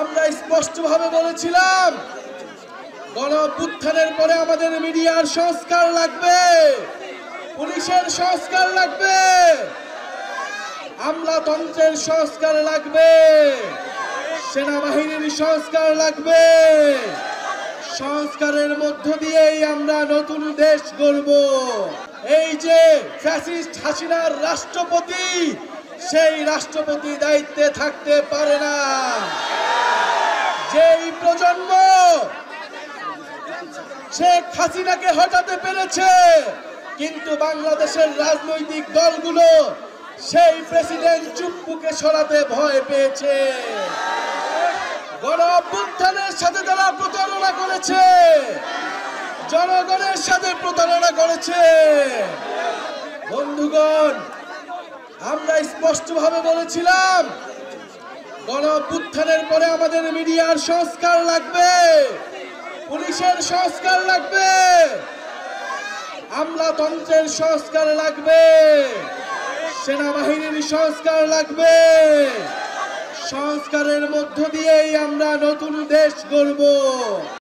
আমরা স্পষ্টভাবে বলেছিলাম গণঅভ্যুত্থানের পরে আমাদের মিডিয়ার সংস্কার লাগবে, পুলিশের সংস্কার লাগবে, আমলাতন্ত্রের সংস্কার লাগবে, সেনাবাহিনীর সংস্কার লাগবে। সংস্কারের মধ্য দিয়েই আমরা নতুন দেশ গড়ব। এই যে ফ্যাসিস্ট হাসিনার রাষ্ট্রপতি, সেই রাষ্ট্রপতি দায়িত্বে থাকতে পারে না। যেই প্রজন্ম শেখ হাসিনাকে হটাতে পেরেছে, কিন্তু বাংলাদেশের রাজনৈতিক দলগুলো সেই প্রেসিডেন্ট চুপ্পুকে সরাতে ভয় পেয়েছে। গণঅভ্যুত্থানের সাথে তারা প্রতারণা করেছে, জনগণের সাথে প্রতারণা করেছে। বন্ধুগণ, আমরা স্পষ্টভাবে বলেছিলাম গণঅভ্যুত্থানের পরে আমাদের মিডিয়ার সংস্কার লাগবে, পুলিশের সংস্কার লাগবে, আমলাতন্ত্রের সংস্কার লাগবে, সেনাবাহিনীর সংস্কার লাগবে। সংস্কারের মধ্য দিয়েই আমরা নতুন দেশ গড়ব।